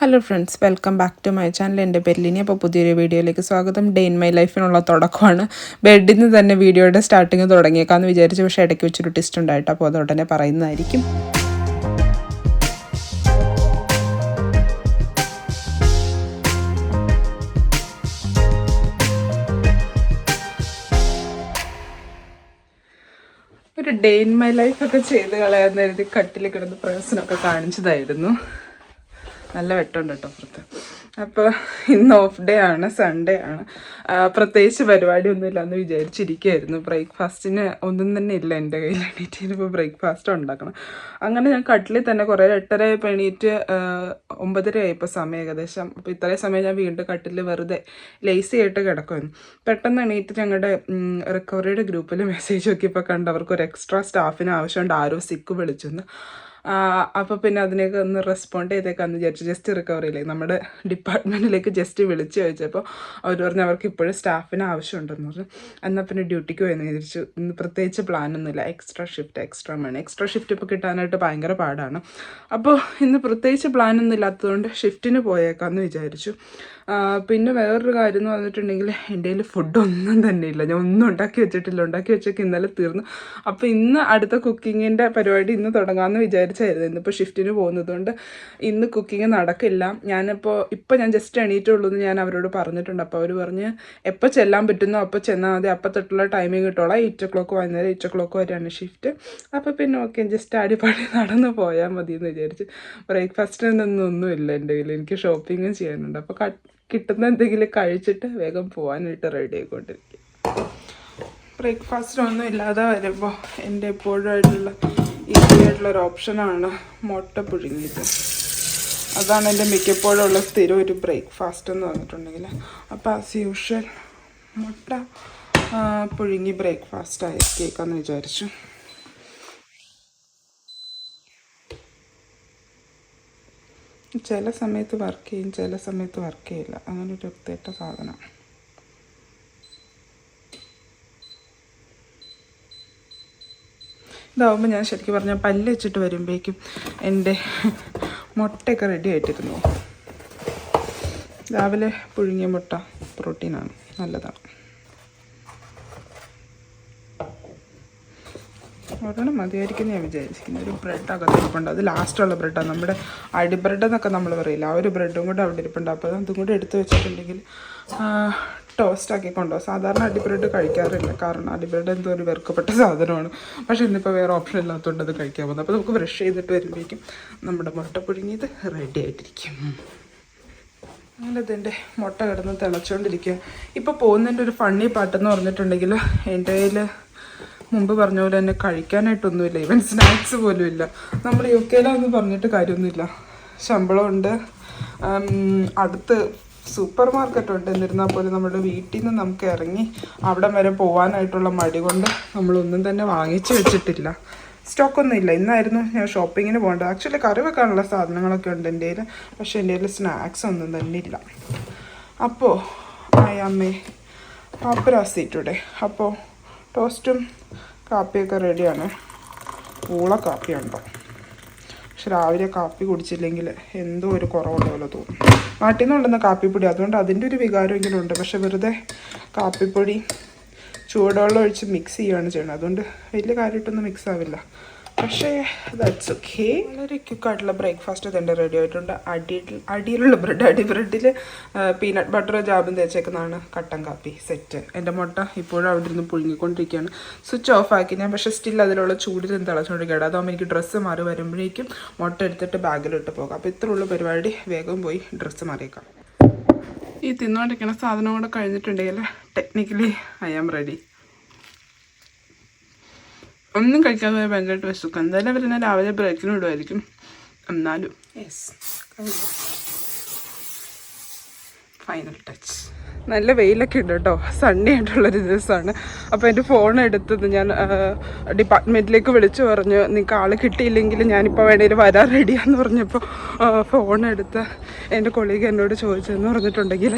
Hello friends, welcome back to my channel. എൻ്റെ പേര് ലിനി. അപ്പോൾ പുതിയൊരു വീഡിയോയിലേക്ക് സ്വാഗതം. ഡേ ഇൻ മൈ ലൈഫിനുള്ള തുടക്കമാണ്. ബെഡിൽ നിന്ന് തന്നെ വീഡിയോയുടെ സ്റ്റാർട്ടിങ് തുടങ്ങിയേക്കാമെന്ന് വിചാരിച്ചു, പക്ഷേ ഇടയ്ക്ക് വെച്ചൊരു ടിസ്റ്റ് ഉണ്ടായിട്ട്, അപ്പോൾ അത് ഉടനെ പറയുന്നതായിരിക്കും. ഒരു ഡേ ഇൻ മൈ ലൈഫൊക്കെ ചെയ്ത് കളയാമെന്ന് കരുതി കട്ടിൽ കിടന്ന് പ്രവേശനമൊക്കെ കാണിച്ചതായിരുന്നു. നല്ല വെട്ടമുണ്ട് കേട്ടോ പുറത്ത്. അപ്പോൾ ഇന്ന് ഓഫ് ഡേ ആണ്, സൺഡേ ആണ്. പ്രത്യേകിച്ച് പരിപാടിയൊന്നുമില്ല എന്ന് വിചാരിച്ചിരിക്കുകയായിരുന്നു. ബ്രേക്ക്ഫാസ്റ്റിന് ഒന്നും തന്നെ ഇല്ല എൻ്റെ കയ്യിൽ. എണീറ്റ് ഇപ്പോൾ ബ്രേക്ക്ഫാസ്റ്റ് ഉണ്ടാക്കണം. അങ്ങനെ ഞാൻ കട്ടിലിൽ തന്നെ കുറേ 8:30 എണീറ്റ് 9:30 ആയിപ്പോൾ സമയം ഏകദേശം. അപ്പോൾ ഇത്രയും സമയം ഞാൻ വീണ്ടും കട്ടിലിൽ വെറുതെ ലേസി ആയിട്ട് കിടക്കുമായിരുന്നു. പെട്ടെന്ന് എണീറ്റ് ഞങ്ങളുടെ റിക്കവറിയുടെ ഗ്രൂപ്പിൽ മെസ്സേജ് നോക്കിയപ്പോൾ കണ്ട് അവർക്കൊരു എക്സ്ട്രാ സ്റ്റാഫിന് ആവശ്യമുണ്ട്, ആരോ സിക്ക് വിളിച്ചെന്ന്. അപ്പോൾ പിന്നെ അതിനൊക്കെ ഒന്ന് റെസ്പോണ്ട് ചെയ്തേക്കാന്ന് വിചാരിച്ചു. ജസ്റ്റ് റിക്കവറിയില്ലേ നമ്മുടെ ഡിപ്പാർട്ട്മെൻറ്റിലേക്ക് ജസ്റ്റ് വിളിച്ച് ചോദിച്ചപ്പോൾ അവർ പറഞ്ഞു അവർക്ക് ഇപ്പോഴും സ്റ്റാഫിന് ആവശ്യമുണ്ടെന്ന് പറഞ്ഞു. എന്നാൽ പിന്നെ ഡ്യൂട്ടിക്ക് പോയെന്ന് വിചാരിച്ചു. ഇന്ന് പ്രത്യേകിച്ച് പ്ലാനൊന്നുമില്ല. എക്സ്ട്രാ ഷിഫ്റ്റ് ഇപ്പോൾ കിട്ടാനായിട്ട് ഭയങ്കര പാടാണ്. അപ്പോൾ ഇന്ന് പ്രത്യേകിച്ച് പ്ലാനൊന്നും ഇല്ലാത്തതുകൊണ്ട് ഷിഫ്റ്റിന് പോയേക്കാമെന്ന് വിചാരിച്ചു. പിന്നെ വേറൊരു കാര്യം എന്ന് പറഞ്ഞിട്ടുണ്ടെങ്കിൽ എൻ്റെ കയ്യിൽ ഫുഡൊന്നും തന്നെ ഇല്ല. ഞാൻ ഒന്നും ഉണ്ടാക്കി വെച്ചിട്ടില്ല. ഉണ്ടാക്കി വെച്ചൊക്കെ ഇന്നലെ തീർന്നു. അപ്പോൾ ഇന്ന് അടുത്ത കുക്കിങ്ങിൻ്റെ പരിപാടി ഇന്ന് തുടങ്ങാമെന്ന് വിചാരിച്ചായിരുന്നു. ഇന്നിപ്പോൾ ഷിഫ്റ്റിന് പോകുന്നതുകൊണ്ട് ഇന്ന് കുക്കിംഗ് നടക്കില്ല. ഇപ്പോൾ ഞാൻ ജസ്റ്റ് എണീറ്റുള്ളൂ എന്ന് ഞാൻ അവരോട് പറഞ്ഞിട്ടുണ്ട്. അപ്പോൾ അവർ പറഞ്ഞ് എപ്പോൾ ചെല്ലാൻ പറ്റുന്നോ അപ്പോൾ ചെന്നാൽ മതി, അപ്പോൾ തൊട്ടുള്ള ടൈമിങ് കിട്ടോളാം. 8 o'clock വൈകുന്നേരം 8 o'clock വരെയാണ് ഷിഫ്റ്റ്. അപ്പോൾ പിന്നെ ഓക്കെ, ജസ്റ്റ് അടിപൊളി നടന്ന് പോയാൽ മതി എന്ന് വിചാരിച്ച്. ബ്രേക്ക്ഫാസ്റ്റിനൊന്നുമില്ല എൻ്റെ കയ്യിൽ. എനിക്ക് ഷോപ്പിങ്ങും ചെയ്യാനുണ്ട്. അപ്പോൾ കിട്ടുന്ന എന്തെങ്കിലും കഴിച്ചിട്ട് വേഗം പോകാനായിട്ട് റെഡി ആയിക്കൊണ്ടിരിക്കും. ബ്രേക്ക്ഫാസ്റ്റിനൊന്നും ഇല്ലാതെ വരുമ്പോൾ എൻ്റെ എപ്പോഴുമായിട്ടുള്ള ഈസി ആയിട്ടുള്ളൊരു ഓപ്ഷനാണ് മുട്ട പുഴുങ്ങിയത്. അതാണ് എൻ്റെ മിക്കപ്പോഴുള്ള സ്ഥിരം ഒരു ബ്രേക്ക്ഫാസ്റ്റ് എന്ന് പറഞ്ഞിട്ടുണ്ടെങ്കിൽ. അപ്പോൾ ആസ് യൂഷ്വൽ മുട്ട പുഴുങ്ങി ബ്രേക്ക്ഫാസ്റ്റ് ആക്കിയേക്കാമെന്ന് വിചാരിച്ചു. ചില സമയത്ത് വർക്ക് ചെയ്യും, ചില സമയത്ത് വർക്ക് ചെയ്യില്ല. അങ്ങനെ ഒരു പ്രത്യേക സാധനം. ഇതാവുമ്പോൾ ഞാൻ ശരിക്കും പറഞ്ഞാൽ പല്ല് വെച്ചിട്ട് വരുമ്പോഴേക്കും എൻ്റെ മുട്ടയൊക്കെ റെഡി ആയിട്ടിരുന്നു. രാവിലെ പുഴുങ്ങിയ മുട്ട പ്രോട്ടീനാണ്, നല്ലതാണ്. ഒരെണ്ണം മതിയായിരിക്കും ഞാൻ വിചാരിച്ചിരിക്കുന്നത്. ഒരു ബ്രെഡ് അകത്തിരിപ്പുണ്ട്. അത് ലാസ്റ്റുള്ള ബ്രെഡാണ്. നമ്മുടെ അടി ബ്രെഡ് എന്നൊക്കെ നമ്മൾ പറയില്ല, ആ ഒരു ബ്രെഡും കൂടെ അവിടെ ഇരിപ്പുണ്ട്. അപ്പോൾ അതും കൂടെ എടുത്ത് വെച്ചിട്ടുണ്ടെങ്കിൽ ടോസ്റ്റാക്കി കൊണ്ടുപോകും. സാധാരണ അടി ബ്രെഡ് കഴിക്കാറില്ല, കാരണം അടി ബ്രെഡ് എന്തോ ഒരു വെറുക്കപ്പെട്ട സാധനമാണ്. പക്ഷേ ഇന്നിപ്പോൾ വേറെ ഓപ്ഷൻ ഇല്ലാത്തതുകൊണ്ട് അത് കഴിക്കാൻ പോകുന്നത്. അപ്പോൾ നമുക്ക് ബ്രഷ് ചെയ്തിട്ട് വരുമ്പോഴേക്കും നമ്മുടെ മുട്ട പുഴുങ്ങിയത് റെഡി ആയിട്ടിരിക്കും. അങ്ങനെ ഇതിൻ്റെ മുട്ട കിടന്ന് തിളച്ചുകൊണ്ടിരിക്കുക. ഇപ്പോൾ പോകുന്നതിൻ്റെ ഒരു ഫണ്ണി പാട്ടെന്ന് പറഞ്ഞിട്ടുണ്ടെങ്കിൽ എൻ്റെ കയ്യിൽ മുമ്പ് പറഞ്ഞ പോലെ തന്നെ കഴിക്കാനായിട്ടൊന്നുമില്ല. ഈവൻ സ്നാക്സ് പോലും ഇല്ല. നമ്മൾ UK-ലാന്ന് പറഞ്ഞിട്ട് കാര്യമൊന്നുമില്ല. ശമ്പളമുണ്ട്, അടുത്ത് സൂപ്പർ മാർക്കറ്റുണ്ട്. എന്നിരുന്നാൽ പോലും നമ്മുടെ വീട്ടിൽ നിന്ന് നമുക്ക് ഇറങ്ങി അവിടെ വരെ പോകാനായിട്ടുള്ള മടി കൊണ്ട് നമ്മളൊന്നും തന്നെ വാങ്ങിച്ച് വെച്ചിട്ടില്ല. സ്റ്റോക്കൊന്നും ഇല്ല. ഇന്നായിരുന്നു ഞാൻ ഷോപ്പിങ്ങിന് പോകേണ്ടത്. ആക്ച്വലി കറി വെക്കാനുള്ള സാധനങ്ങളൊക്കെ ഉണ്ട് എൻ്റെ കയ്യിൽ, പക്ഷേ എൻ്റെ കയ്യിൽ സ്നാക്സ് ഒന്നും തന്നെ ഇല്ല. അപ്പോൾ അമ്മേ പാപ്പരാസിയിട്ടൂടെ. അപ്പോൾ ടോസ്റ്റും കാപ്പിയൊക്കെ റെഡിയാണ്. പൂള കാപ്പിയുണ്ടോ? പക്ഷെ രാവിലെ കാപ്പി കുടിച്ചില്ലെങ്കിൽ എന്തോ ഒരു കുറവുള്ള പോലെ തോന്നും. നാട്ടിൽ നിന്നുണ്ടെന്ന കാപ്പിപ്പൊടി, അതുകൊണ്ട് അതിൻ്റെ ഒരു വികാരമെങ്കിലും ഉണ്ട്. പക്ഷെ വെറുതെ കാപ്പിപ്പൊടി ചൂടുവെള്ളം ഒഴിച്ച് മിക്സ് ചെയ്യുകയാണ് ചെയ്യുന്നത്. അതുകൊണ്ട് വലിയ കാര്യമായിട്ടൊന്നും മിക്സ് ആവില്ല. പക്ഷേ ദാറ്റ്സ് ഓക്കെ. വളരെ ക്വിക്കായിട്ടുള്ള ബ്രേക്ക്ഫാസ്റ്റ് തന്നെ റെഡി ആയിട്ടുണ്ട്. അടിയിലുള്ള അടി ബ്രെഡിൽ പീനട്ട് ബട്ടർ ജാബും തേച്ചേക്കുന്നതാണ് കട്ടൻ കാപ്പി സെറ്റ്. എൻ്റെ മുട്ട ഇപ്പോഴും അവിടെ നിന്ന് പുഴുങ്ങിക്കൊണ്ടിരിക്കുകയാണ്. സ്വിച്ച് ഓഫ് ആക്കി ഞാൻ, പക്ഷേ സ്റ്റിൽ അതിലുള്ള ചൂടിൽ തിളച്ചുകൊണ്ടിരിക്കുകയാണ്. അതാകുമ്പോൾ എനിക്ക് ഡ്രസ്സ് മാറി വരുമ്പോഴേക്കും മുട്ട എടുത്തിട്ട് ബാഗിലിട്ട് പോകാം. അപ്പോൾ ഇത്രയുള്ള പരിപാടി, വേഗം പോയി ഡ്രസ്സ് മാറിയേക്കാം. ഈ തിന്നുകൊണ്ടിരിക്കുന്ന സാധനം കൂടെ കഴിഞ്ഞിട്ടുണ്ടെങ്കിൽ ടെക്നിക്കലി ഐ ആം റെഡി. ഒന്നും കഴിക്കാതെ ഭയങ്കരമായിട്ട് വിശക്കും. എന്തായാലും അവർ ഞാൻ രാവിലെ ബ്രേക്കിന് വിടുമായിരിക്കും. എന്നാലും ഫൈനൽ ടച്ച്. നല്ല വെയിലൊക്കെ ഉണ്ട് കേട്ടോ. സണ്ണി ആയിട്ടുള്ളൊരു ദിവസമാണ്. അപ്പോൾ എൻ്റെ ഫോൺ എടുത്തത് ഞാൻ ഡിപ്പാർട്ട്മെൻറ്റിലേക്ക് വിളിച്ചു പറഞ്ഞു, നിങ്ങൾക്ക് ആൾ കിട്ടിയില്ലെങ്കിൽ ഞാനിപ്പോൾ വേണേലും വരാൻ റെഡിയാന്ന് പറഞ്ഞപ്പോൾ ഫോൺ എടുത്ത് എൻ്റെ കൊളീഗ് എന്നോട് ചോദിച്ചതെന്ന് പറഞ്ഞിട്ടുണ്ടെങ്കിൽ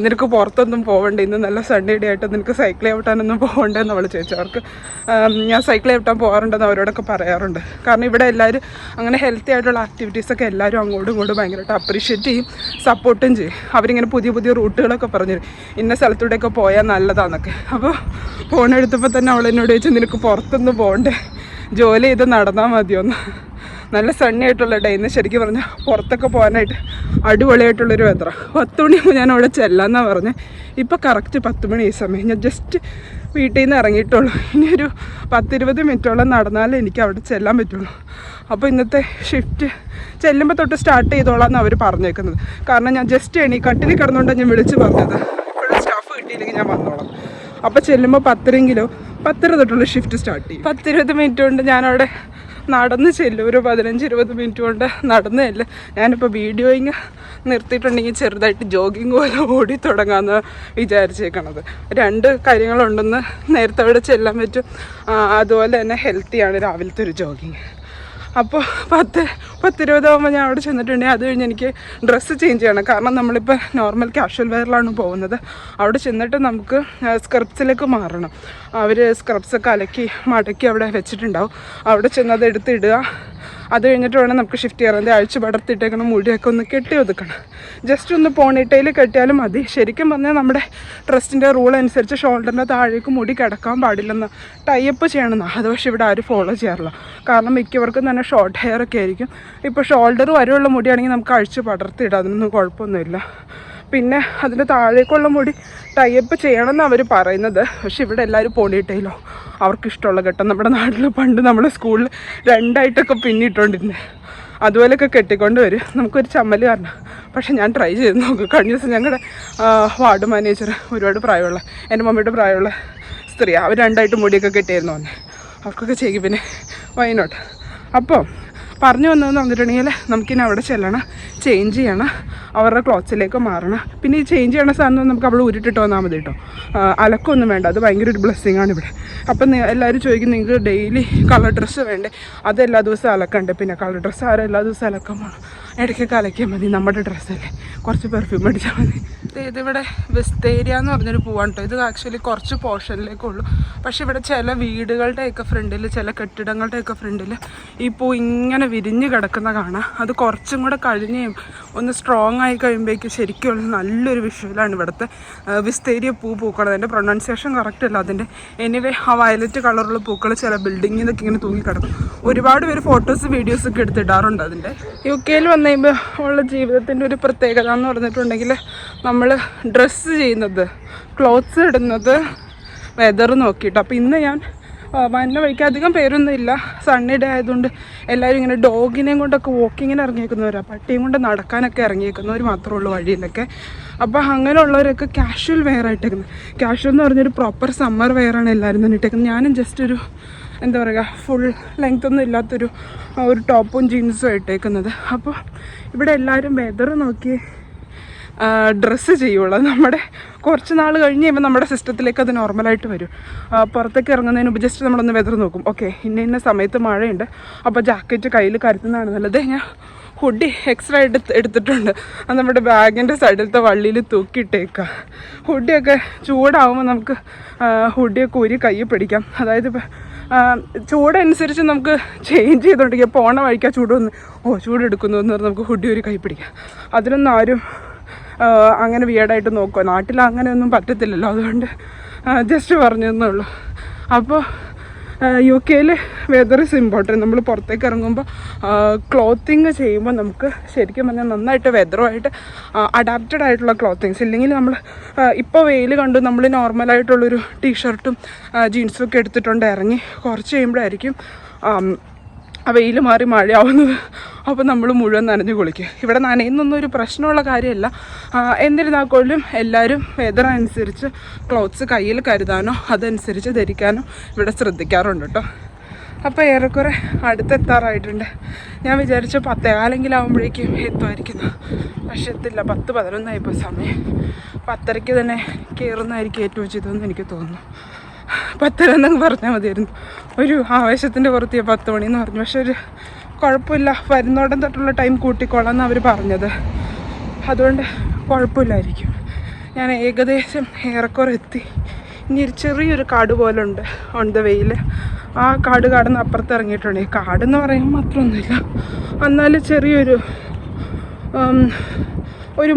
നിനക്ക് പുറത്തൊന്നും പോകണ്ട, ഇന്ന് നല്ല സൺഡേ ഡേ ആയിട്ട് നിനക്ക് സൈക്കിൾ ചവിട്ടാനൊന്നും പോകണ്ടെന്ന് അവൾ ചോദിച്ചു. അവർക്ക് ഞാൻ സൈക്കിൾ ചവിട്ടാൻ പോകാറുണ്ടെന്ന് അവരോടൊക്കെ പറയാറുണ്ട്. കാരണം ഇവിടെ എല്ലാവരും അങ്ങനെ ഹെൽത്തി ആയിട്ടുള്ള ആക്ടിവിറ്റീസൊക്കെ എല്ലാവരും അങ്ങോട്ടും ഇങ്ങോട്ടും ഭയങ്കരമായിട്ട് അപ്രീഷിയേറ്റ് ചെയ്യും, സപ്പോർട്ടും ചെയ്യും. അവരിങ്ങനെ പുതിയ പുതിയ റൂട്ടുകളൊക്കെ പറഞ്ഞു തരും, ഇന്ന സ്ഥലത്തൂടെയൊക്കെ പോയാൽ നല്ലതാണെന്നൊക്കെ. അപ്പോൾ ഫോണെടുത്തപ്പോൾ തന്നെ അവൾ എന്നോട് ചോദിച്ചു, നിനക്ക് പുറത്തൊന്നും പോകണ്ടേ, ജോലി ചെയ്ത് നടന്നാൽ മതിയോന്ന്. നല്ല സണ്ണി ആയിട്ടുള്ള ഡേ. ഇന്ന് ശരിക്കും പറഞ്ഞാൽ പുറത്തൊക്കെ പോകാനായിട്ട് അടിപൊളിയായിട്ടുള്ളൊരു വെതറ. 10 മണിയാകുമ്പോൾ ഞാൻ അവിടെ ചെല്ലാമെന്നാണ് പറഞ്ഞത്. ഇപ്പോൾ കറക്റ്റ് 10 മണി ഈ സമയം. ഞാൻ ജസ്റ്റ് വീട്ടിൽ നിന്ന് ഇറങ്ങിയിട്ടുള്ളൂ. ഇനിയൊരു 10-20 മിനിറ്റോളം നടന്നാലേ എനിക്ക് അവിടെ ചെല്ലാൻ പറ്റുള്ളൂ. അപ്പോൾ ഇന്നത്തെ ഷിഫ്റ്റ് ചെല്ലുമ്പോൾ തൊട്ട് സ്റ്റാർട്ട് ചെയ്തോളാം എന്ന് അവർ പറഞ്ഞേക്കുന്നത്. കാരണം ഞാൻ ജസ്റ്റ് കട്ടിലിൽ കിടന്നുകൊണ്ടാണ് ഞാൻ വിളിച്ച് പറഞ്ഞത്, ഇപ്പോഴും സ്റ്റാഫ് കിട്ടിയില്ലെങ്കിൽ ഞാൻ വന്നോളാം. അപ്പോൾ ചെല്ലുമ്പോൾ 10:30 തൊട്ടുള്ള ഷിഫ്റ്റ് സ്റ്റാർട്ട് ചെയ്യും. 10-20 മിനിറ്റ് കൊണ്ട് ഞാനവിടെ നടന്ന് ചെല്ലും. ഒരു 15-20 മിനിറ്റ് കൊണ്ട് നടന്ന് ചെല്ലും. ഞാനിപ്പോൾ വീഡിയോയിങ് നിർത്തിയിട്ടുണ്ടെങ്കിൽ ചെറുതായിട്ട് ജോഗിങ് പോലെ ഓടി തുടങ്ങാമെന്ന് വിചാരിച്ചേക്കണത്. 2 കാര്യങ്ങളുണ്ടെന്ന്, നേരത്തെ അവിടെ ചെല്ലാൻ പറ്റും, അതുപോലെ തന്നെ ഹെൽത്തിയാണ് രാവിലത്തെ ഒരു ജോഗിങ്. അപ്പോൾ 10-20 ആകുമ്പോൾ ഞാൻ അവിടെ ചെന്നിട്ടുണ്ടെങ്കിൽ അത് കഴിഞ്ഞ് എനിക്ക് ഡ്രസ്സ് ചേഞ്ച് ചെയ്യണം. കാരണം നമ്മളിപ്പോൾ നോർമൽ കാഷ്വൽ വെയറിലാണ് പോകുന്നത്. അവിടെ ചെന്നിട്ട് നമുക്ക് സ്ക്രബ്സിലേക്ക് മാറണം. അവർ സ്ക്രബ്സൊക്കെ അലക്കി മടക്കി അവിടെ വെച്ചിട്ടുണ്ടാവും. അവിടെ ചെന്നത് എടുത്തിടുക. അത് കഴിഞ്ഞിട്ട് വേണം നമുക്ക് ഷിഫ്റ്റ് ചെയ്യാൻ. എൻ്റെ അഴിച്ച് പടർത്തിട്ടേക്കണം, മുടിയൊക്കെ ഒന്ന് കെട്ടി ഒതുക്കണം. ജസ്റ്റ് ഒന്ന് പോണിട്ടയിൽ കെട്ടിയാലും മതി. ശരിക്കും പറഞ്ഞാൽ നമ്മുടെ ട്രസ്റ്റിൻ്റെ റൂൾ അനുസരിച്ച് ഷോൾഡറിൻ്റെ താഴേക്ക് മുടി കിടക്കാൻ പാടില്ലെന്ന്, ടൈപ്പ് ചെയ്യണമെന്ന്. അത് പക്ഷേ ഇവിടെ ആരും ഫോളോ ചെയ്യാറില്ല. കാരണം മിക്കവർക്കും തന്നെ ഷോർട്ട് ഹെയർ ഒക്കെ ആയിരിക്കും. ഇപ്പോൾ ഷോൾഡർ വരെയുള്ള മുടിയാണെങ്കിൽ നമുക്ക് അഴിച്ച് പടർത്തിയിടാം, അതിനൊന്നും കുഴപ്പമൊന്നുമില്ല. പിന്നെ അതിൻ്റെ താഴേക്കുള്ള മുടി ടൈപ്പ് ചെയ്യണമെന്ന് അവർ പറയുന്നത്. പക്ഷെ ഇവിടെ എല്ലാവരും പോണിയിട്ടയിലോ അവർക്കിഷ്ടമുള്ള ഘട്ടം. നമ്മുടെ നാട്ടിൽ പണ്ട് നമ്മൾ സ്കൂളിൽ 2ആയിട്ടൊക്കെ പിന്നിട്ടുകൊണ്ടിരുന്നത്, അതുപോലെയൊക്കെ കെട്ടിക്കൊണ്ട് വരും. നമുക്കൊരു ചമ്മൽ കാരണം. പക്ഷെ ഞാൻ ട്രൈ ചെയ്ത് നോക്കും. കഴിഞ്ഞ ദിവസം ഞങ്ങളുടെ വാർഡ് മാനേജർ, ഒരുപാട് പ്രായമുള്ള, എൻ്റെ മമ്മിയുടെ പ്രായമുള്ള സ്ത്രീ, അവർ 2ആയിട്ട് മുടിയൊക്കെ കെട്ടിയായിരുന്നു വന്നേ. അവർക്കൊക്കെ ചെയ്യും. പിന്നെ വൈനോട്ട്. അപ്പോൾ പറഞ്ഞു വന്നതെന്ന് പറഞ്ഞിട്ടുണ്ടെങ്കിൽ നമുക്കിനി അവിടെ ചെല്ലണം, ചേഞ്ച് ചെയ്യണം, അവരുടെ ക്ലോത്ത്സിലേക്ക് മാറണം. പിന്നെ ഈ ചേഞ്ച് ചെയ്യണ സാധനം നമുക്ക് അവിടെ ഉരുട്ടിട്ട് വന്നാൽ മതി കേട്ടോ. അലക്കൊന്നും വേണ്ട, അത് ഭയങ്കര ഒരു ബ്ലെസ്സിങ് ആണ് ഇവിടെ. അപ്പം എല്ലാവരും ചോദിക്കും, നിങ്ങൾക്ക് ഡെയിലി കളർ ഡ്രസ്സ് വേണ്ടേ? അത് എല്ലാ ദിവസവും അലക്കണ്ടേ? പിന്നെ കളർ ഡ്രസ്സ് ആരും എല്ലാ ദിവസവും അലക്കാൻ പോകണം, ഇടയ്ക്കൊക്കെ അലക്കിയാൽ മതി. നമ്മുടെ ഡ്രസ്സല്ലേ, കുറച്ച് പെർഫ്യൂം അടിച്ചാൽ മതി. ഇതിവിടെ വിസ്തേരിയ എന്ന് പറഞ്ഞൊരു പൂവാണ് കേട്ടോ. ഇത് ആക്ച്വലി കുറച്ച് പോർഷനിലേക്കുള്ളൂ. പക്ഷേ ഇവിടെ ചില വീടുകളുടെയൊക്കെ ഫ്രണ്ടിൽ, ചില കെട്ടിടങ്ങളുടെയൊക്കെ ഫ്രണ്ടിൽ ഈ പൂ ഇങ്ങനെ വിരിഞ്ഞ് കിടക്കുന്ന കാണാം. അത് കുറച്ചും കൂടെ കഴിഞ്ഞ് ഒന്ന് സ്ട്രോങ് ആയി കഴിയുമ്പോഴേക്കും ശരിക്കും നല്ലൊരു വിഷ്വലാണ് ഇവിടുത്തെ വിസ്തേരിയ പൂ പൂക്കണത്. എൻ്റെ പ്രൊണൗൺസിയേഷൻ കറക്റ്റ് അല്ല അതിൻ്റെ. എനിവേ ആ വയലറ്റ് കളറുള്ള പൂക്കൾ ചില ബിൽഡിങ്ങിൽ നിന്നൊക്കെ ഇങ്ങനെ തൂങ്ങിക്കിടക്കും. ഒരുപാട് പേര് ഫോട്ടോസ് വീഡിയോസൊക്കെ എടുത്തിടാറുണ്ട് അതിൻ്റെ. UK വന്നു കഴിയുമ്പോൾ ഉള്ള ജീവിതത്തിൻ്റെ ഒരു പ്രത്യേകത എന്ന് പറഞ്ഞിട്ടുണ്ടെങ്കിൽ നമ്മൾ ഡ്രസ്സ് ചെയ്യുന്നത്, ക്ലോത്ത്സ് ഇടുന്നത് വെതർ നോക്കിയിട്ട്. അപ്പോൾ ഇന്ന് ഞാൻ വന്ന വഴിക്ക് അധികം പേരൊന്നും ഇല്ല, സണ്ണി ഡേ ആയതുകൊണ്ട് എല്ലാവരും ഇങ്ങനെ ഡോഗിനെയും കൊണ്ടൊക്കെ വാക്കിങ്ങിന് ഇറങ്ങിയേക്കുന്നവരാണ്, പട്ടിയും കൊണ്ട് നടക്കാനൊക്കെ ഇറങ്ങിയേക്കുന്നവർ മാത്രമേ ഉള്ളൂ വഴിയിലൊക്കെ. അപ്പോൾ അങ്ങനെയുള്ളവരൊക്കെ കാഷ്വൽ വെയർ ആയിട്ടേക്കുന്നത്. കാഷ്വൽ എന്ന് പറഞ്ഞൊരു പ്രോപ്പർ സമ്മർ വെയറാണ് എല്ലാവരും തന്നെ ഇട്ടേക്കുന്നത്. ഞാനും ജസ്റ്റ് ഒരു എന്താ പറയുക, ഫുൾ ലെങ്ത് ഒന്നും ഇല്ലാത്തൊരു ടോപ്പും ജീൻസും ഇട്ടേക്കുന്നത്. അപ്പോൾ ഇവിടെ എല്ലാവരും വെതർ നോക്കി ഡ്രസ്സ് ചെയ്യുള്ളൂ. നമ്മുടെ കുറച്ച് നാൾ കഴിഞ്ഞ് കഴിയുമ്പോൾ നമ്മുടെ സിസ്റ്റത്തിലേക്ക് അത് നോർമലായിട്ട് വരും. പുറത്തേക്ക് ഇറങ്ങുന്നതിന് മുമ്പ് ജസ്റ്റ് നമ്മളൊന്ന് വെതർ നോക്കും. ഓക്കെ, ഇന്ന സമയത്ത് മഴയുണ്ട്, അപ്പോൾ ജാക്കറ്റ് കയ്യിൽ കരുതുന്നതാണ് നല്ലത്. ഞാൻ ഹുഡി എക്സ്ട്രാ എടുത്തിട്ടുണ്ട്. അത് നമ്മുടെ ബാഗിൻ്റെ സൈഡിലത്തെ വള്ളിയിൽ തൂക്കിയിട്ടേക്കുക. ഹുഡിയൊക്കെ ചൂടാവുമ്പോൾ നമുക്ക് ഹുഡിയൊക്കെ ഊരി കൈ പിടിക്കാം. അതായത് ഇപ്പോൾ ചൂടനുസരിച്ച് നമുക്ക് ചേഞ്ച് ചെയ്തുകൊണ്ടിരിക്കുക. പോണ വഴിക്കാ ചൂടെടുക്കുന്നു എന്ന് പറഞ്ഞാൽ നമുക്ക് ഹുഡി ഒരു കൈ പിടിക്കാം. അതിനൊന്നും ആരും അങ്ങനെ വിയേഡായിട്ട് നോക്കുക. നാട്ടിൽ അങ്ങനെയൊന്നും പറ്റത്തില്ലല്ലോ, അതുകൊണ്ട് ജസ്റ്റ് പറഞ്ഞെന്നുള്ളൂ. അപ്പോൾ UK വെതർ ഇസ് ഇമ്പോർട്ടൻറ്റ്. നമ്മൾ പുറത്തേക്ക് ഇറങ്ങുമ്പോൾ ക്ലോത്തിങ് ചെയ്യുമ്പോൾ നമുക്ക് ശരിക്കും പറഞ്ഞാൽ നന്നായിട്ട് വെതറുമായിട്ട് അഡാപ്റ്റഡ് ആയിട്ടുള്ള ക്ലോത്തിങ്സ്. ഇല്ലെങ്കിൽ നമ്മൾ ഇപ്പോൾ വെയിൽ കണ്ടു നമ്മൾ നോർമലായിട്ടുള്ളൊരു ടീഷർട്ടും ജീൻസും ഒക്കെ എടുത്തിട്ടുണ്ട് ഇറങ്ങി, കുറച്ച് കഴിയുമ്പോഴായിരിക്കും ആ വെയിൽ മാറി മഴയാവുന്നത്. അപ്പോൾ നമ്മൾ മുഴുവൻ നനഞ്ഞു കുളിക്കും. ഇവിടെ നനയുന്നൊന്നും ഒരു പ്രശ്നമുള്ള കാര്യമല്ല. എന്നിരുന്നാൽ പോലും എല്ലാവരും വെതർ അനുസരിച്ച് ക്ലോത്ത്സ് കയ്യിൽ കരുതാനോ അതനുസരിച്ച് ധരിക്കാനോ ഇവിടെ ശ്രദ്ധിക്കാറുണ്ട് കേട്ടോ. അപ്പോൾ ഏറെക്കുറെ അടുത്തെത്താറായിട്ടുണ്ട്. ഞാൻ വിചാരിച്ച 10:15 എത്തുമായിരിക്കുന്നു, പക്ഷെ എത്തില്ല. 10-11 ഇപ്പോൾ സമയം. 10:30 തന്നെ കയറുന്നതായിരിക്കും ഏറ്റവും ഉചിതമെന്ന് എനിക്ക് തോന്നുന്നു. 10 പറഞ്ഞാൽ മതിയായിരുന്നു. ഒരു ആവേശത്തിൻ്റെ പുറത്ത് 10 മണിയെന്ന് പറഞ്ഞു. പക്ഷെ ഒരു കുഴപ്പമില്ല, വരുന്നോടം തൊട്ടുള്ള ടൈം കൂട്ടിക്കോളാം എന്ന് അവർ പറഞ്ഞത്, അതുകൊണ്ട് കുഴപ്പമില്ലായിരിക്കും. ഞാൻ ഏകദേശം ഏറെക്കുറെ എത്തി. ഇനി ഒരു ചെറിയൊരു കാട് പോലെ ഉണ്ട് ഓൺ ദ വേയിൽ. ആ കാട് കടന്ന് അപ്പുറത്ത് ഇറങ്ങിയിട്ടുണ്ട്. ഈ കാടെന്ന് പറയുമ്പോൾ മാത്രമൊന്നുമില്ല, എന്നാലും ചെറിയൊരു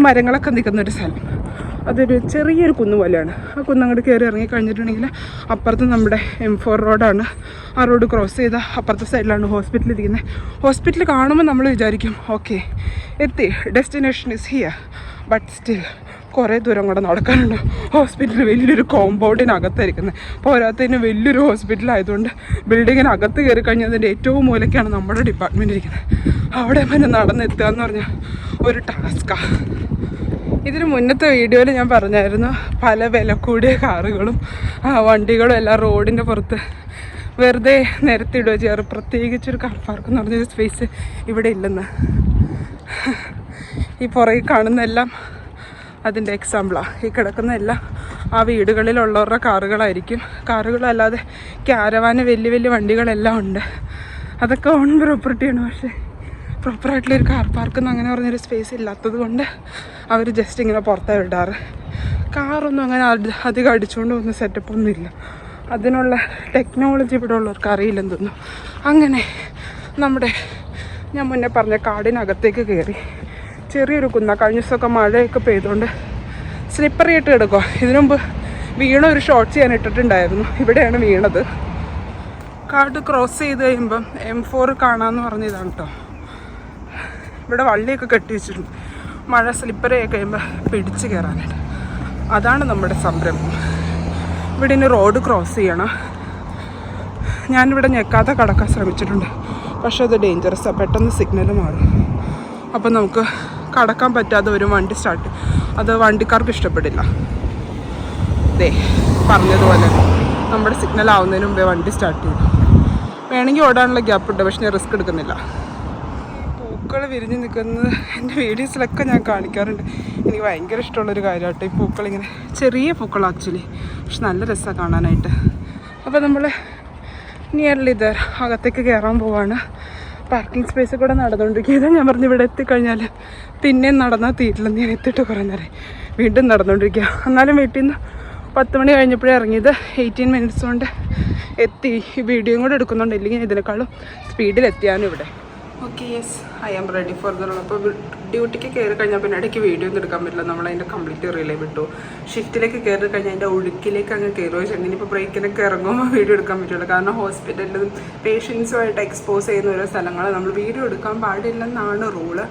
മരങ്ങളൊക്കെ നിൽക്കുന്നൊരു സ്ഥലം. അതൊരു ചെറിയൊരു കുന്ന് പോലെയാണ്. ആ കുന്നങ്ങോട്ട് കയറി ഇറങ്ങി കഴിഞ്ഞിട്ടുണ്ടെങ്കിൽ അപ്പുറത്ത് നമ്മുടെ M4 റോഡാണ്. ആ റോഡ് ക്രോസ് ചെയ്ത അപ്പുറത്തെ സൈഡിലാണ് ഹോസ്പിറ്റൽ ഇരിക്കുന്നത്. ഹോസ്പിറ്റൽ കാണുമ്പോൾ നമ്മൾ വിചാരിക്കും ഓക്കെ എത്തി, destination is here. But still കുറേ ദൂരം കൂടെ നടക്കാനുണ്ട്. ഹോസ്പിറ്റൽ വലിയൊരു കോമ്പൗണ്ടിനകത്തായിരിക്കുന്നത്. പോരാത്തതിന് വലിയൊരു ഹോസ്പിറ്റലായതുകൊണ്ട് ബിൽഡിങ്ങിനകത്ത് കയറി കഴിഞ്ഞാൽ അതിൻ്റെ ഏറ്റവും മൂലയ്ക്കാണ് നമ്മുടെ ഡിപ്പാർട്ട്മെൻറ്റ് ഇരിക്കുന്നത്. അവിടെ പിന്നെ നടന്നെത്തുക എന്ന് പറഞ്ഞാൽ ഒരു ടാസ്ക്കാണ്. ഇതിന് മുന്നത്തെ വീഡിയോയിൽ ഞാൻ പറഞ്ഞായിരുന്നു പല വില കൂടിയ കാറുകളും വണ്ടികളും എല്ലാം റോഡിൻ്റെ പുറത്ത് വെറുതെ നിരത്തിയിടുക ചെയ്യാറ്. പ്രത്യേകിച്ചൊരു കാർ പാർക്ക് എന്ന് പറഞ്ഞൊരു സ്പേസ് ഇവിടെ ഇല്ലെന്ന്. ഈ പുറകിൽ കാണുന്നതെല്ലാം അതിൻ്റെ എക്സാമ്പിളാണ്. ഈ കിടക്കുന്നതെല്ലാം ആ വീടുകളിലുള്ളവരുടെ കാറുകളായിരിക്കും. കാറുകളല്ലാതെ ക്യാരവാന് വലിയ വലിയ വണ്ടികളെല്ലാം ഉണ്ട്. അതൊക്കെ ഓൺ പ്രോപ്പർട്ടിയാണ്. പക്ഷേ പ്രോപ്പറായിട്ടുള്ളൊരു കാർ പാർക്കെന്ന് അങ്ങനെ പറഞ്ഞൊരു സ്പേസ് ഇല്ലാത്തത് കൊണ്ട് അവർ ജസ്റ്റ് ഇങ്ങനെ പുറത്താണ് വിടാറ്. കാറൊന്നും അങ്ങനെ അധികം അടിച്ചുകൊണ്ട് പോകുന്ന സെറ്റപ്പൊന്നും ഇല്ല. അതിനുള്ള ടെക്നോളജി ഇവിടെ ഉള്ളവർക്ക് അറിയില്ലെന്ന് തോന്നുന്നു. അങ്ങനെ ഞാൻ മുന്നേ പറഞ്ഞ കാടിനകത്തേക്ക് കയറി. ചെറിയൊരു കുന്ന. കഴിഞ്ഞ ദിവസമൊക്കെ മഴയൊക്കെ പെയ്തുകൊണ്ട് സ്ലിപ്പറി ആയിട്ട് കിടക്കുക. ഇതിനു മുമ്പ് വീണ ഒരു ഷോർട്ട്സ് ഞാൻ ഇട്ടിട്ടുണ്ടായിരുന്നു. ഇവിടെയാണ് വീണത്. കാട് ക്രോസ് ചെയ്ത് കഴിയുമ്പം M4 കാണാമെന്ന് പറഞ്ഞതാണ് കേട്ടോ. ഇവിടെ വള്ളിയൊക്കെ കെട്ടി വെച്ചിട്ടുണ്ട്. മഴ സ്ലിപ്പറി ആയി കഴിയുമ്പോൾ പിടിച്ച് കയറാനായിട്ട്. അതാണ് നമ്മുടെ സംരംഭം. ഇവിടെ ഇനി റോഡ് ക്രോസ് ചെയ്യണം. ഞാനിവിടെ ഞെക്കാതെ കടക്കാൻ ശ്രമിച്ചിട്ടുണ്ട്, പക്ഷെ അത് ഡേഞ്ചറസാണ്. പെട്ടെന്ന് സിഗ്നൽ മാറും. അപ്പം നമുക്ക് കടക്കാൻ പറ്റാതെ ഒരു വണ്ടി സ്റ്റാർട്ട്, അത് വണ്ടിക്കാർക്ക് ഇഷ്ടപ്പെടില്ല. പറഞ്ഞതുപോലെ നമ്മുടെ സിഗ്നൽ ആവുന്നതിന് മുമ്പേ വണ്ടി സ്റ്റാർട്ട് ചെയ്യും. വേണമെങ്കിൽ ഓടാനുള്ള ഗ്യാപ്പ് ഉണ്ട്, പക്ഷെ ഞാൻ റിസ്ക് എടുക്കുന്നില്ല. പൂക്കൾ വിരിഞ്ഞ് നിൽക്കുന്നത് എൻ്റെ വീഡിയോസിലൊക്കെ ഞാൻ കാണിക്കാറുണ്ട്. എനിക്ക് ഭയങ്കര ഇഷ്ടമുള്ളൊരു കാര്യമായിട്ട് ഈ പൂക്കളിങ്ങനെ. ചെറിയ പൂക്കൾ ആക്ച്വലി, പക്ഷെ നല്ല രസമാണ് കാണാനായിട്ട്. അപ്പോൾ നമ്മൾ നിയർലി ഇത് അകത്തേക്ക് കയറാൻ പോവാണ്. പാർക്കിംഗ് സ്പേസിൽ കൂടെ നടന്നുകൊണ്ടിരിക്കുക. ഞാൻ പറഞ്ഞു ഇവിടെ എത്തിക്കഴിഞ്ഞാൽ പിന്നെയും നടന്നാൽ തീരില്ലെന്ന്. ഞാൻ എത്തിയിട്ട് കുറേ നേരം വീണ്ടും നടന്നുകൊണ്ടിരിക്കുക. എന്നാലും വീട്ടിൽ നിന്ന് 10 മണി കഴിഞ്ഞപ്പോഴേ ഇറങ്ങിയത്. 18 മിനിറ്റ്സ് കൊണ്ട് എത്തി. ഈ വീഡിയോയും കൂടെ എടുക്കുന്നുണ്ട്, ഇല്ലെങ്കിൽ ഇതിനേക്കാളും സ്പീഡിൽ എത്തിയാനും ഇവിടെ. Okay, yes, I am ready for the role. അപ്പോൾ ഡ്യൂട്ടിക്ക് കയറി കഴിഞ്ഞാൽ പിന്നെ ഇടയ്ക്ക് വീഡിയോ ഒന്നും എടുക്കാൻ പറ്റില്ല. നമ്മളതിൻ്റെ കംപ്ലീറ്റ് റിലേ വിട്ടു. ഷിഫ്റ്റിലേക്ക് കയറി കഴിഞ്ഞാൽ അതിൻ്റെ ഒഴുക്കിലേക്ക് അങ്ങ് കയറുക വെച്ചിട്ടുണ്ടെങ്കിൽ ഇപ്പോൾ ബ്രേക്കിനൊക്കെ ഇറങ്ങുമ്പോൾ വീഡിയോ എടുക്കാൻ പറ്റുള്ളൂ. കാരണം ഹോസ്പിറ്റലിലും പേഷ്യൻസുമായിട്ട് എക്സ്പോസ് ചെയ്യുന്ന ഓരോ സ്ഥലങ്ങൾ നമ്മൾ വീഡിയോ എടുക്കാൻ പാടില്ലെന്നാണ് റൂള്.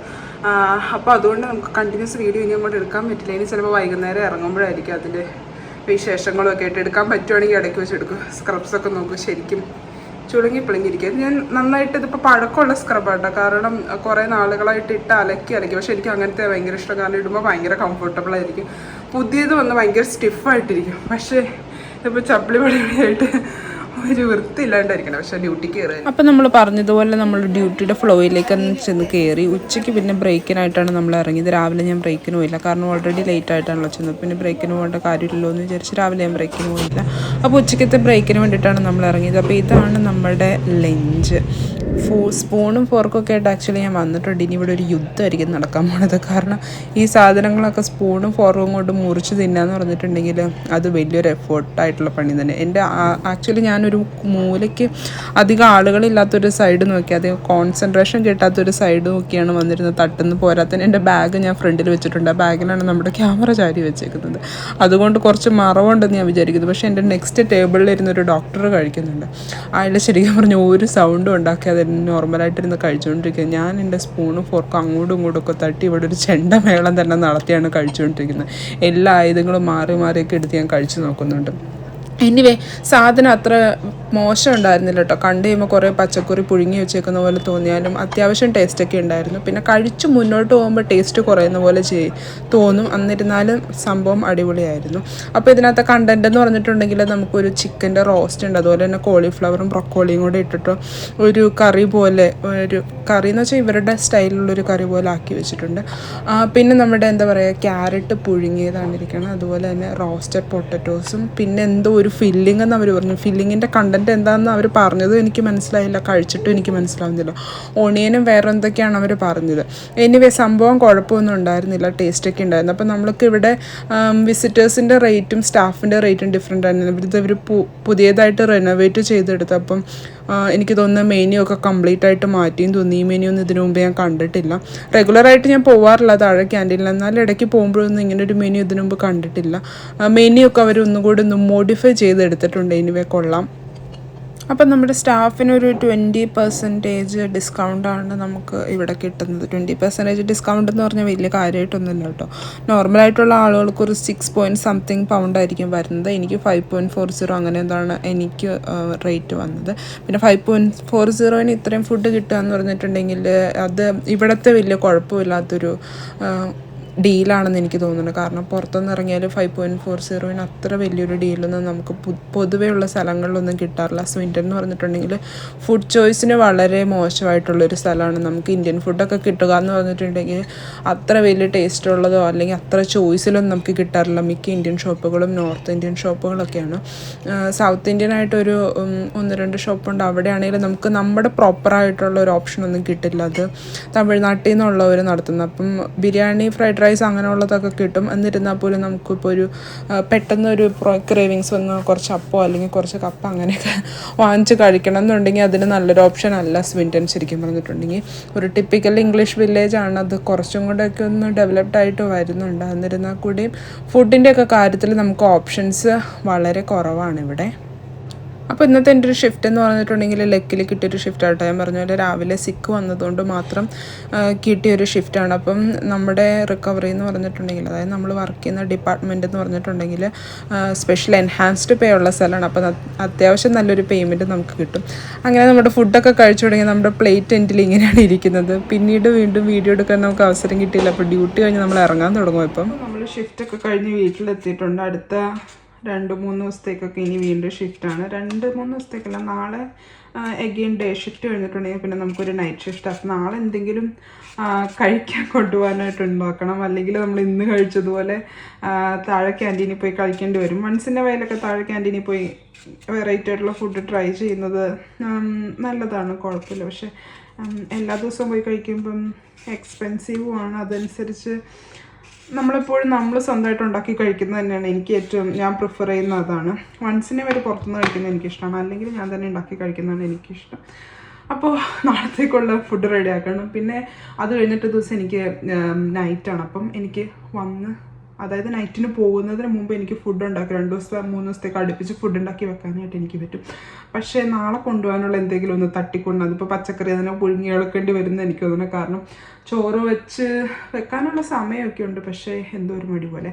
അപ്പോൾ അതുകൊണ്ട് നമുക്ക് കണ്ടിന്യൂസ് വീഡിയോ ഇനി അങ്ങോട്ട് എടുക്കാൻ പറ്റില്ല. ഇനി ചിലപ്പോൾ വൈകുന്നേരം ഇറങ്ങുമ്പോഴായിരിക്കും അതിൻ്റെ വിശേഷങ്ങളൊക്കെ ആയിട്ട് എടുക്കാൻ പറ്റുവാണെങ്കിൽ ഇടയ്ക്ക് വെച്ച് എടുക്കും. സ്ക്രബ്സൊക്കെ നോക്കും, ശരിക്കും ചുളുങ്ങിപ്പിളുങ്ങിയിരിക്കും. ഞാൻ നന്നായിട്ട് ഇതിപ്പോൾ പഴക്കമുള്ള സ്ക്രബാട്ടോ, കാരണം കുറേ നാളുകളായിട്ട് ഇട്ട് അലക്കി. പക്ഷേ എനിക്ക് അങ്ങനത്തെ ഭയങ്കര ഇഷ്ടം. കാരണം ഇടുമ്പോൾ ഭയങ്കര കംഫർട്ടബിൾ ആയിരിക്കും. പുതിയത് വന്ന് ഭയങ്കര സ്റ്റിഫായിട്ടിരിക്കും. പക്ഷേ ഇതിപ്പോൾ ചപ്പിളി പടിയായിട്ട് ഒരു വൃത്തിയില്ലാണ്ടായിരിക്കണം. പക്ഷേ ഡ്യൂട്ടിക്ക് കയറി. അപ്പോൾ നമ്മൾ പറഞ്ഞതുപോലെ നമ്മൾ ഡ്യൂട്ടിയുടെ ഫ്ലോയിലേക്ക് ചെന്ന് കയറി. ഉച്ചയ്ക്ക് പിന്നെ ബ്രേക്കിനായിട്ടാണ് നമ്മൾ ഇറങ്ങിയത്. രാവിലെ ഞാൻ ബ്രേക്കിന് പോയില്ല, കാരണം ഓൾറെഡി ലേറ്റ് ആയിട്ടാണല്ലോ ചെന്നത്. പിന്നെ ബ്രേക്കിന് പോകേണ്ട കാര്യമില്ലല്ലോ എന്ന് വിചാരിച്ച് രാവിലെ ഞാൻ ബ്രേക്കിന് പോയില്ല. അപ്പോൾ ഉച്ചയ്ക്കത്തെ ബ്രേക്കിന് വേണ്ടിയിട്ടാണ് നമ്മൾ ഇറങ്ങിയത്. അപ്പോൾ ഇതാണ് നമ്മുടെ ലഞ്ച്. സ്പൂണും ഫോർക്കും ഒക്കെ ആയിട്ട് ആക്ച്വലി ഞാൻ വന്നിട്ടുണ്ട്. ഇനി ഇവിടെ ഒരു യുദ്ധമായിരിക്കും നടക്കാൻ പോണത്. കാരണം ഈ സാധനങ്ങളൊക്കെ സ്പൂണും ഫോർക്കും കൊണ്ട് മുറിച്ച് തിന്നാന്ന് പറഞ്ഞിട്ടുണ്ടെങ്കിൽ അത് വലിയൊരു എഫേർട്ടായിട്ടുള്ള പണി തന്നെ. എൻ്റെ ആക്ച്വലി ഞാനൊരു മൂലയ്ക്ക് അധികം ആളുകളില്ലാത്തൊരു സൈഡ് നോക്കി, അധികം കോൺസെൻട്രേഷൻ കിട്ടാത്തൊരു സൈഡ് നോക്കിയാണ് വന്നിരുന്നത്. തട്ടുന്ന പോരാത്തന്നെ എൻ്റെ ബാഗ് ഞാൻ ഫ്രണ്ടിൽ വെച്ചിട്ടുണ്ട്. ആ ബാഗിലാണ് നമ്മുടെ ക്യാമറ ചാരി വെച്ചേക്കുന്നത്. അതുകൊണ്ട് കുറച്ച് മറവുണ്ടെന്ന് ഞാൻ വിചാരിക്കുന്നു. പക്ഷേ എൻ്റെ നെക്സ്റ്റ് ടേബിളിലിരുന്നൊരു ഡോക്ടർ കഴിക്കുന്നുണ്ട്. അയാൾ ശരിക്കും പറഞ്ഞാൽ ഒരു സൗണ്ടും ഉണ്ടാക്കിയത് നോർമലായിട്ടിരുന്ന് കഴിച്ചുകൊണ്ടിരിക്കുക. ഞാൻ എൻ്റെ സ്പൂണും ഫോർക്കും അങ്ങോട്ടും ഇങ്ങോട്ടും തട്ടി ഇവിടെ ഒരു ചെണ്ടമേളം തന്നെ നടത്തിയാണ് കഴിച്ചുകൊണ്ടിരിക്കുന്നത്. എല്ലാ ആയുധങ്ങളും മാറി മാറിയൊക്കെ എടുത്ത് ഞാൻ കഴിച്ചു നോക്കുന്നുണ്ട്. എനിവേ സാധനം അത്ര മോശം ഉണ്ടായിരുന്നില്ല കേട്ടോ. കണ്ടു കഴിയുമ്പോൾ കുറേ പച്ചക്കറി പുഴുങ്ങി വെച്ചേക്കുന്ന പോലെ തോന്നിയാലും അത്യാവശ്യം ടേസ്റ്റൊക്കെ ഉണ്ടായിരുന്നു. പിന്നെ കഴിച്ച് മുന്നോട്ട് പോകുമ്പോൾ ടേസ്റ്റ് കുറയുന്ന പോലെ തോന്നും. എന്നിരുന്നാലും സംഭവം അടിപൊളിയായിരുന്നു. അപ്പോൾ ഇതിനകത്ത് കണ്ടൻറ്റ് എന്ന് പറഞ്ഞിട്ടുണ്ടെങ്കിൽ നമുക്കൊരു ചിക്കൻ്റെ റോസ്റ്റ് ഉണ്ട്, അതുപോലെ തന്നെ കോളിഫ്ലവറും ബ്രൊക്കോളിയും കൂടെ ഇട്ടിട്ട് ഒരു കറി പോലെ, ഒരു കറി എന്ന് വെച്ചാൽ ഇവരുടെ സ്റ്റൈലിലുള്ളൊരു കറി പോലെ ആക്കി വെച്ചിട്ടുണ്ട്. പിന്നെ നമ്മുടെ എന്താ പറയുക, ക്യാരറ്റ് പുഴുങ്ങിയതാണ് ഇരിക്കണം. അതുപോലെ തന്നെ റോസ്റ്റഡ് പൊട്ടറ്റോസും പിന്നെ എന്തോ ഒരു ഫില്ലിംഗ് എന്ന് അവർ പറഞ്ഞു. ഫില്ലിങ്ങിൻ്റെ കണ്ടൻറ്റ് എന്താണെന്ന് അവർ പറഞ്ഞതും എനിക്ക് മനസ്സിലായില്ല, കഴിച്ചിട്ടും എനിക്ക് മനസ്സിലാവുന്നില്ല. ഓണിയനും വേറെ എന്തൊക്കെയാണ് അവർ പറഞ്ഞത്. എനിവേ സംഭവം കുഴപ്പമൊന്നും ഉണ്ടായിരുന്നില്ല, ടേസ്റ്റൊക്കെ ഉണ്ടായിരുന്നു. അപ്പോൾ നമ്മൾക്ക് ഇവിടെ വിസിറ്റേഴ്സിൻ്റെ റേറ്റും സ്റ്റാഫിൻ്റെ റേറ്റും ഡിഫറെൻ്റ് ആയിരുന്നു. ഇവർ പുതിയതായിട്ട് റെനോവേറ്റ് ചെയ്തെടുത്തു. അപ്പം എനിക്ക് തോന്നുന്നു മെനു ഒക്കെ കംപ്ലീറ്റ് ആയിട്ട് മാറ്റിയും തോന്നി. ഈ മെനു ഒന്നും ഇതിനു മുമ്പ് ഞാൻ കണ്ടിട്ടില്ല. റെഗുലറായിട്ട് ഞാൻ പോവാറില്ല താഴെ ക്യാൻറ്റീനിൽ, എന്നാൽ ഇടയ്ക്ക് പോകുമ്പോഴൊന്നും ഇങ്ങനൊരു മെനു ഇതിനു മുമ്പ് കണ്ടിട്ടില്ല. മെനു ഒക്കെ അവർ ഒന്നുകൂടി മോഡിഫൈ ചെയ്തെടുത്തിട്ടുണ്ട്. എനിവേ കൊള്ളാം. അപ്പം നമ്മുടെ സ്റ്റാഫിനൊരു 20% ഡിസ്കൗണ്ടാണ് നമുക്ക് ഇവിടെ കിട്ടുന്നത്. 20% ഡിസ്കൗണ്ട് എന്ന് പറഞ്ഞാൽ വലിയ കാര്യമായിട്ടൊന്നുമില്ല കേട്ടോ. നോർമലായിട്ടുള്ള ആളുകൾക്ക് ഒരു 6 pound ആയിരിക്കും വരുന്നത്. എനിക്ക് 5.40 അങ്ങനെ എന്താണ് എനിക്ക് റേറ്റ് വന്നത്. പിന്നെ 5.40 ഇത്രയും ഫുഡ് കിട്ടുക എന്ന് പറഞ്ഞിട്ടുണ്ടെങ്കിൽ അത് ഇവിടുത്തെ വലിയ കുഴപ്പമില്ലാത്തൊരു ഡീലാണെന്ന് എനിക്ക് തോന്നുന്നു. കാരണം പുറത്തുനിന്ന് ഇറങ്ങിയാൽ 5.40 അത്ര വലിയൊരു ഡീലൊന്നും നമുക്ക് പൊതുവേ ഉള്ള സ്ഥലങ്ങളിലൊന്നും കിട്ടാറില്ല. സ്വീഡൻ എന്ന് പറഞ്ഞിട്ടുണ്ടെങ്കിൽ ഫുഡ് ചോയ്സിന് വളരെ മോശമായിട്ടുള്ളൊരു സ്ഥലമാണ്. നമുക്ക് ഇന്ത്യൻ ഫുഡൊക്കെ കിട്ടുക എന്ന് പറഞ്ഞിട്ടുണ്ടെങ്കിൽ അത്ര വലിയ ടേസ്റ്റ് ഉള്ളതോ അല്ലെങ്കിൽ അത്ര ചോയ്സിലൊന്നും നമുക്ക് കിട്ടാറില്ല. മിക്ക ഇന്ത്യൻ ഷോപ്പുകളും നോർത്ത് ഇന്ത്യൻ ഷോപ്പുകളൊക്കെയാണ്. സൗത്ത് ഇന്ത്യൻ ആയിട്ടൊരു 1-2 ഷോപ്പുണ്ട്. അവിടെയാണെങ്കിൽ നമുക്ക് നമ്മുടെ പ്രോപ്പറായിട്ടുള്ള ഒരു ഓപ്ഷനൊന്നും കിട്ടില്ല. അത് തമിഴ്നാട്ടിൽ നിന്നുള്ളവർ നടത്തുന്നത്. അപ്പം ബിരിയാണി, ഫ്രൈഡ് റൈസ് അങ്ങനെയുള്ളതൊക്കെ കിട്ടും. എന്നിരുന്നാൽ പോലും നമുക്കിപ്പോൾ ഒരു പെട്ടെന്നൊരു ക്രേവിങ്സ് വന്ന് കുറച്ച് അപ്പോ അല്ലെങ്കിൽ കുറച്ച് കപ്പ അങ്ങനെയൊക്കെ വാങ്ങിച്ച് കഴിക്കണം എന്നുണ്ടെങ്കിൽ അതിന് നല്ലൊരു ഓപ്ഷൻ അല്ല സ്വീഡൻ ശരിക്കും പറഞ്ഞിട്ടുണ്ടെങ്കിൽ. ഒരു ടിപ്പിക്കൽ ഇംഗ്ലീഷ് വില്ലേജാണ്. അത് കുറച്ചും കൂടെയൊക്കെ ഒന്ന് ഡെവലപ്ഡ് ആയിട്ട് വരുന്നുണ്ട്. എന്നിരുന്നാൽ കൂടിയും ഫുഡിൻ്റെയൊക്കെ കാര്യത്തിൽ നമുക്ക് ഓപ്ഷൻസ് വളരെ കുറവാണ് ഇവിടെ. അപ്പോൾ ഇന്നത്തെ എൻ്റെ ഒരു ഷിഫ്റ്റ് എന്ന് പറഞ്ഞിട്ടുണ്ടെങ്കിൽ ലക്കിൽ കിട്ടിയൊരു ഷിഫ്റ്റാട്ടോ. ഞാൻ പറഞ്ഞ പോലെ രാവിലെ സിക്ക് വന്നതുകൊണ്ട് മാത്രം കിട്ടിയൊരു ഷിഫ്റ്റാണ്. അപ്പം നമ്മുടെ റിക്കവറി എന്ന് പറഞ്ഞിട്ടുണ്ടെങ്കിൽ, അതായത് നമ്മൾ വർക്ക് ചെയ്യുന്ന ഡിപ്പാർട്ട്മെൻറ്റ് എന്ന് പറഞ്ഞിട്ടുണ്ടെങ്കിൽ സ്പെഷ്യൽ എൻഹാൻസ്ഡ് പേ ഉള്ള സ്ഥലമാണ്. അപ്പോൾ അത്യാവശ്യം നല്ലൊരു പേയ്മെൻറ്റ് നമുക്ക് കിട്ടും. അങ്ങനെ നമ്മുടെ ഫുഡൊക്കെ കഴിച്ചു തുടങ്ങി നമ്മുടെ പ്ലേറ്റ് എൻഡിൽ ഇങ്ങനെയാണ് ഇരിക്കുന്നത്. പിന്നീട് വീണ്ടും വീഡിയോ എടുക്കാൻ നമുക്ക് അവസരം കിട്ടിയില്ല. അപ്പോൾ ഡ്യൂട്ടി കഴിഞ്ഞ് നമ്മൾ ഇറങ്ങാൻ തുടങ്ങും. ഇപ്പം നമ്മൾ ഷിഫ്റ്റൊക്കെ കഴിഞ്ഞ് വീട്ടിലെത്തിയിട്ടുണ്ട്. അടുത്ത 2-3 ദിവസത്തേക്കൊക്കെ ഇനി വീണ്ടും ഷിഫ്റ്റാണ്. 2-3 ദിവസത്തേക്കല്ല, നാളെ എഗെയിൻ ഡേ ഷിഫ്റ്റ് കഴിഞ്ഞിട്ടുണ്ടെങ്കിൽ പിന്നെ നമുക്കൊരു നൈറ്റ് ഷിഫ്റ്റ്. അപ്പം നാളെ എന്തെങ്കിലും കഴിക്കാൻ കൊണ്ടുപോകാനായിട്ട് ഉണ്ടാക്കണം. അല്ലെങ്കിൽ നമ്മൾ ഇന്ന് കഴിച്ചതുപോലെ താഴെ ക്യാൻറ്റീനിൽ പോയി കഴിക്കേണ്ടി വരും. വൺസിൻ്റെ വയലൊക്കെ താഴെ ക്യാൻറ്റീനിൽ പോയി വെറൈറ്റി ആയിട്ടുള്ള ഫുഡ് ട്രൈ ചെയ്യുന്നത് നല്ലതാണ്, കുഴപ്പമില്ല. പക്ഷേ എല്ലാ ദിവസവും പോയി കഴിക്കുമ്പം എക്സ്പെൻസീവുമാണ്. അതനുസരിച്ച് നമ്മളെപ്പോഴും നമ്മൾ സ്വന്തമായിട്ട് ഉണ്ടാക്കി കഴിക്കുന്നത് തന്നെയാണ് എനിക്ക് ഏറ്റവും ഞാൻ പ്രിഫർ ചെയ്യുന്ന അതാണ്. വൺസിനെ വരെ പുറത്തുനിന്ന് കഴിക്കുന്നത് എനിക്കിഷ്ടമാണ്, അല്ലെങ്കിൽ ഞാൻ തന്നെ ഉണ്ടാക്കി കഴിക്കുന്നതാണ് എനിക്കിഷ്ടം. അപ്പോൾ നാളത്തേക്കുള്ള ഫുഡ് റെഡി ആക്കണം. പിന്നെ അത് കഴിഞ്ഞിട്ട് ദിവസം എനിക്ക് നൈറ്റാണ്. അപ്പം എനിക്ക് അതായത് നൈറ്റിന് പോകുന്നതിന് മുമ്പ് എനിക്ക് ഫുഡ് ഉണ്ടാക്കി 2-3 ദിവസത്തേക്ക് അടുപ്പിച്ച് ഫുഡ് ഉണ്ടാക്കി വെക്കാനായിട്ട് എനിക്ക് പറ്റും. പക്ഷേ നാളെ കൊണ്ടുപോകാനുള്ള എന്തെങ്കിലും ഒന്ന് തട്ടിക്കൊണ്ട്, അതിപ്പോൾ പച്ചക്കറി അതിനെ പുഴുങ്ങി ഇളക്കേണ്ടി വരുന്ന എനിക്ക് തോന്നുന്നു. കാരണം ചോറ് വെച്ച് വെക്കാനുള്ള സമയമൊക്കെ ഉണ്ട്, പക്ഷേ എന്തോ ഒരു മടി പോലെ.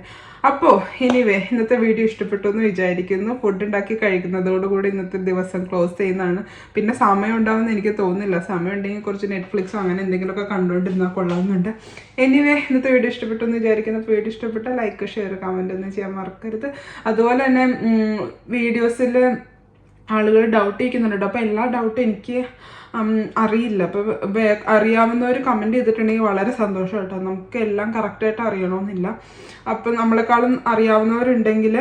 അപ്പോൾ എനിവേ ഇന്നത്തെ വീഡിയോ ഇഷ്ടപ്പെട്ടു എന്ന് വിചാരിക്കുന്നു. ഫുഡ് ഉണ്ടാക്കി കഴിക്കുന്നതോടുകൂടി ഇന്നത്തെ ദിവസം ക്ലോസ് ചെയ്യുന്നതാണ്. പിന്നെ സമയം ഉണ്ടാവുമെന്ന് എനിക്ക് തോന്നുന്നില്ല. സമയം ഉണ്ടെങ്കിൽ കുറച്ച് നെറ്റ്ഫ്ലിക്സോ അങ്ങനെ എന്തെങ്കിലുമൊക്കെ കണ്ടുകൊണ്ടിരുന്നാൽ കൊള്ളാമെന്നുണ്ട്. എനിവേ ഇന്നത്തെ വീഡിയോ ഇഷ്ടപ്പെട്ടു എന്ന് വിചാരിക്കുന്നു. അപ്പോൾ വീഡിയോ ഇഷ്ടപ്പെട്ടാൽ ലൈക്ക്, ഷെയർ, കമൻറ്റ് ഒന്നും ചെയ്യാൻ മറക്കരുത്. അതുപോലെ തന്നെ വീഡിയോസിൽ ആളുകൾ ഡൗട്ട് ചെയ്യിക്കുന്നുണ്ട്. അപ്പോൾ എല്ലാ ഡൗട്ടും എനിക്ക് അറിയില്ല. അപ്പോൾ അറിയാവുന്നവർ കമൻറ്റ് ചെയ്തിട്ടുണ്ടെങ്കിൽ വളരെ സന്തോഷം കേട്ടോ. നമുക്ക് എല്ലാം കറക്റ്റായിട്ട് അറിയണമെന്നില്ല. അപ്പം നമ്മളെക്കാളും അറിയാവുന്നവരുണ്ടെങ്കിൽ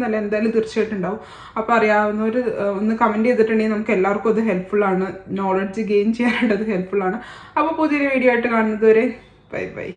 നല്ല എന്തായാലും തീർച്ചയായിട്ടും ഉണ്ടാവും. അപ്പോൾ അറിയാവുന്നവർ ഒന്ന് കമൻറ്റ് ചെയ്തിട്ടുണ്ടെങ്കിൽ നമുക്ക് എല്ലാവർക്കും അത് ഹെൽപ്ഫുള്ളാണ്. നോളജ് ഗെയിൻ ചെയ്യാനായിട്ട് അത് ഹെൽപ്ഫുള്ളാണ്. അപ്പോൾ പുതിയൊരു വീഡിയോ ആയിട്ട് കാണുന്നത് വരെ ബൈ ബൈ.